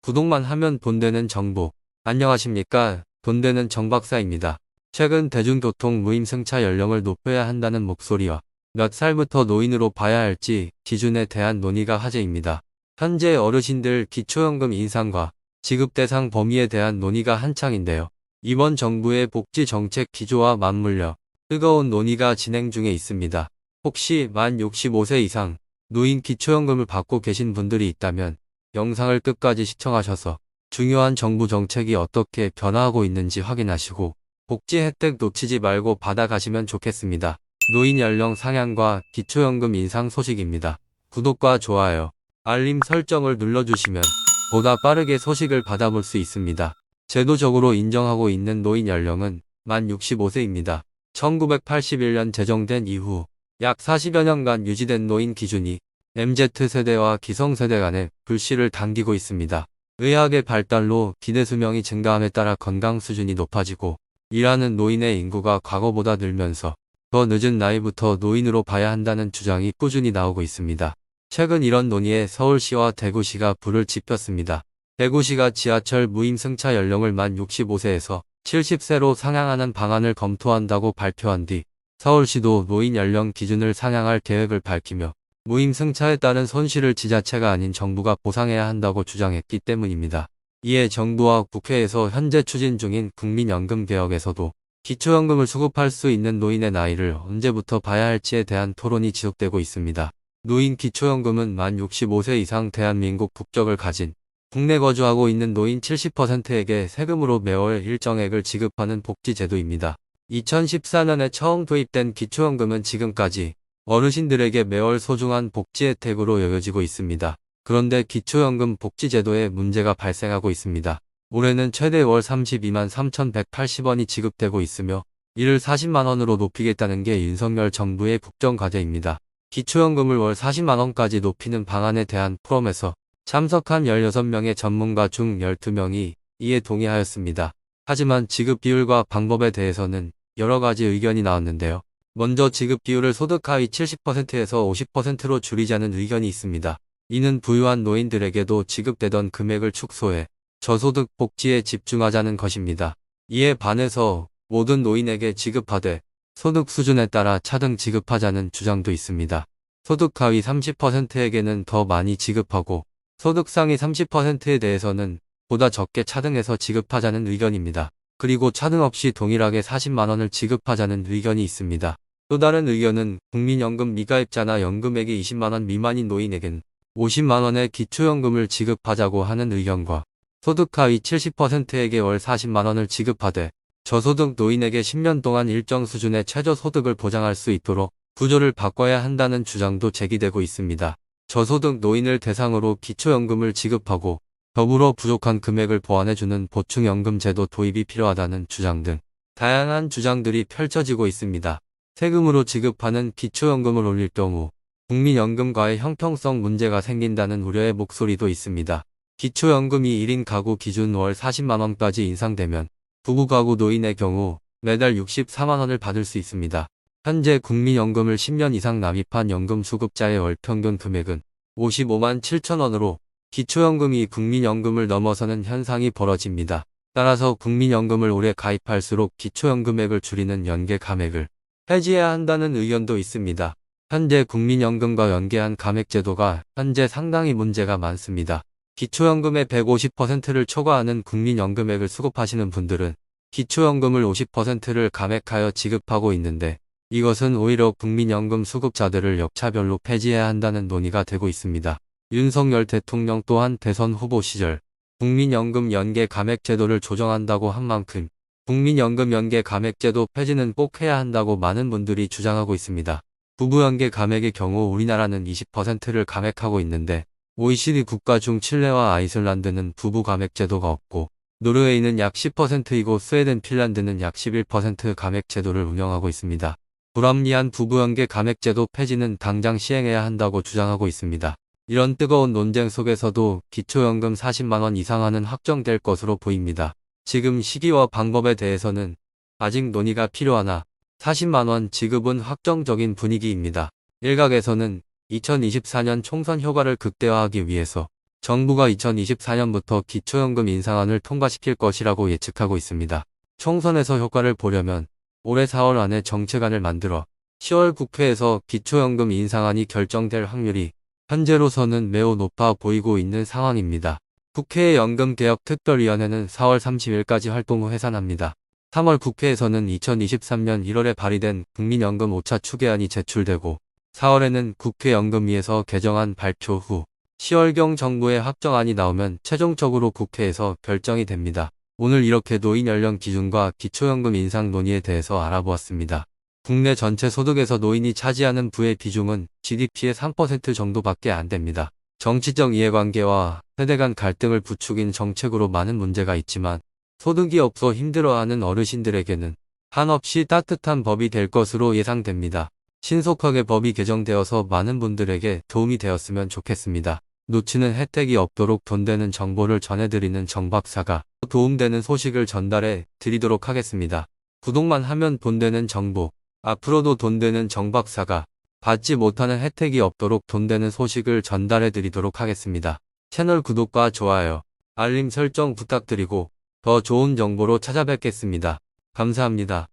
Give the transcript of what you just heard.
구독만 하면 돈 되는 정보. 안녕하십니까? 돈 되는 정박사입니다. 최근 대중교통 무임승차 연령을 높여야 한다는 목소리와 몇 살부터 노인으로 봐야 할지 기준에 대한 논의가 화제입니다. 현재 어르신들 기초연금 인상과 지급 대상 범위에 대한 논의가 한창인데요. 이번 정부의 복지 정책 기조와 맞물려 뜨거운 논의가 진행 중에 있습니다. 혹시 만 65세 이상 노인 기초연금을 받고 계신 분들이 있다면 영상을 끝까지 시청하셔서 중요한 정부 정책이 어떻게 변화하고 있는지 확인하시고 복지 혜택 놓치지 말고 받아가시면 좋겠습니다. 노인 연령 상향과 기초연금 인상 소식입니다. 구독과 좋아요, 알림 설정을 눌러주시면 보다 빠르게 소식을 받아볼 수 있습니다. 제도적으로 인정하고 있는 노인 연령은 만 65세입니다. 1981년 제정된 이후 약 40여 년간 유지된 노인 기준이 MZ세대와 기성세대 간의 불씨를 당기고 있습니다. 의학의 발달로 기대 수명이 증가함에 따라 건강 수준이 높아지고 일하는 노인의 인구가 과거보다 늘면서 더 늦은 나이부터 노인으로 봐야 한다는 주장이 꾸준히 나오고 있습니다. 최근 이런 논의에 서울시와 대구시가 불을 지폈습니다. 대구시가 지하철 무임승차 연령을 만 65세에서 70세로 상향하는 방안을 검토한다고 발표한 뒤 서울시도 노인 연령 기준을 상향할 계획을 밝히며 무임승차에 따른 손실을 지자체가 아닌 정부가 보상해야 한다고 주장했기 때문입니다. 이에 정부와 국회에서 현재 추진 중인 국민연금 개혁에서도 기초연금을 수급할 수 있는 노인의 나이를 언제부터 봐야 할지에 대한 토론이 지속되고 있습니다. 노인 기초연금은 만 65세 이상 대한민국 국적을 가진 국내 거주하고 있는 노인 70%에게 세금으로 매월 일정액을 지급하는 복지제도입니다. 2014년에 처음 도입된 기초연금은 지금까지 어르신들에게 매월 소중한 복지 혜택으로 여겨지고 있습니다. 그런데 기초연금 복지제도에 문제가 발생하고 있습니다. 올해는 최대 월 32만 3,180원이 지급되고 있으며 이를 40만원으로 높이겠다는 게 윤석열 정부의 국정과제입니다. 기초연금을 월 40만원까지 높이는 방안에 대한 포럼에서 참석한 16명의 전문가 중 12명이 이에 동의하였습니다. 하지만 지급 비율과 방법에 대해서는 여러 가지 의견이 나왔는데요. 먼저 지급 비율을 소득 하위 70%에서 50%로 줄이자는 의견이 있습니다. 이는 부유한 노인들에게도 지급되던 금액을 축소해 저소득 복지에 집중하자는 것입니다. 이에 반해서 모든 노인에게 지급하되 소득 수준에 따라 차등 지급하자는 주장도 있습니다. 소득 하위 30%에게는 더 많이 지급하고 소득 상위 30%에 대해서는 보다 적게 차등해서 지급하자는 의견입니다. 그리고 차등 없이 동일하게 40만원을 지급하자는 의견이 있습니다. 또 다른 의견은 국민연금 미가입자나 연금액이 20만원 미만인 노인에겐 50만원의 기초연금을 지급하자고 하는 의견과 소득 하위 70%에게 월 40만원을 지급하되 저소득 노인에게 10년 동안 일정 수준의 최저소득을 보장할 수 있도록 구조를 바꿔야 한다는 주장도 제기되고 있습니다. 저소득 노인을 대상으로 기초연금을 지급하고 더불어 부족한 금액을 보완해주는 보충연금 제도 도입이 필요하다는 주장 등 다양한 주장들이 펼쳐지고 있습니다. 세금으로 지급하는 기초연금을 올릴 경우 국민연금과의 형평성 문제가 생긴다는 우려의 목소리도 있습니다. 기초연금이 1인 가구 기준 월 40만원까지 인상되면 부부 가구 노인의 경우 매달 64만원을 받을 수 있습니다. 현재 국민연금을 10년 이상 납입한 연금수급자의 월 평균 금액은 55만 7천원으로 기초연금이 국민연금을 넘어서는 현상이 벌어집니다. 따라서 국민연금을 오래 가입할수록 기초연금액을 줄이는 연계 감액을 폐지해야 한다는 의견도 있습니다. 현재 국민연금과 연계한 감액제도가 현재 상당히 문제가 많습니다. 기초연금의 150%를 초과하는 국민연금액을 수급하시는 분들은 기초연금을 50%를 감액하여 지급하고 있는데 이것은 오히려 국민연금 수급자들을 역차별로 폐지해야 한다는 논의가 되고 있습니다. 윤석열 대통령 또한 대선 후보 시절 국민연금 연계 감액제도를 조정한다고 한 만큼 국민연금 연계 감액제도 폐지는 꼭 해야 한다고 많은 분들이 주장하고 있습니다. 부부 연계 감액의 경우 우리나라는 20%를 감액하고 있는데 OECD 국가 중 칠레와 아이슬란드는 부부 감액제도가 없고 노르웨이는 약 10%이고 스웨덴, 핀란드는 약 11% 감액제도를 운영하고 있습니다. 불합리한 부부 연계 감액제도 폐지는 당장 시행해야 한다고 주장하고 있습니다. 이런 뜨거운 논쟁 속에서도 기초연금 40만원 이상하는 확정될 것으로 보입니다. 지금 시기와 방법에 대해서는 아직 논의가 필요하나 40만원 지급은 확정적인 분위기입니다. 일각에서는 2024년 총선 효과를 극대화하기 위해서 정부가 2024년부터 기초연금 인상안을 통과시킬 것이라고 예측하고 있습니다. 총선에서 효과를 보려면 올해 4월 안에 정책안을 만들어 10월 국회에서 기초연금 인상안이 결정될 확률이 현재로서는 매우 높아 보이고 있는 상황입니다. 국회의 연금개혁특별위원회는 4월 30일까지 활동 후 해산합니다. 3월 국회에서는 2023년 1월에 발의된 국민연금 5차 추계안이 제출되고 4월에는 국회연금위에서 개정안 발표 후 10월경 정부의 확정안이 나오면 최종적으로 국회에서 결정이 됩니다. 오늘 이렇게 노인 연령 기준과 기초연금 인상 논의에 대해서 알아보았습니다. 국내 전체 소득에서 노인이 차지하는 부의 비중은 GDP의 3% 정도밖에 안 됩니다. 정치적 이해관계와 세대 간 갈등을 부추긴 정책으로 많은 문제가 있지만 소득이 없어 힘들어하는 어르신들에게는 한없이 따뜻한 법이 될 것으로 예상됩니다. 신속하게 법이 개정되어서 많은 분들에게 도움이 되었으면 좋겠습니다. 놓치는 혜택이 없도록 돈 되는 정보를 전해드리는 정박사가 도움되는 소식을 전달해 드리도록 하겠습니다. 구독만 하면 돈 되는 정보, 앞으로도 돈 되는 정박사가 받지 못하는 혜택이 없도록 돈 되는 소식을 전달해 드리도록 하겠습니다. 채널 구독과 좋아요, 알림 설정 부탁드리고 더 좋은 정보로 찾아뵙겠습니다. 감사합니다.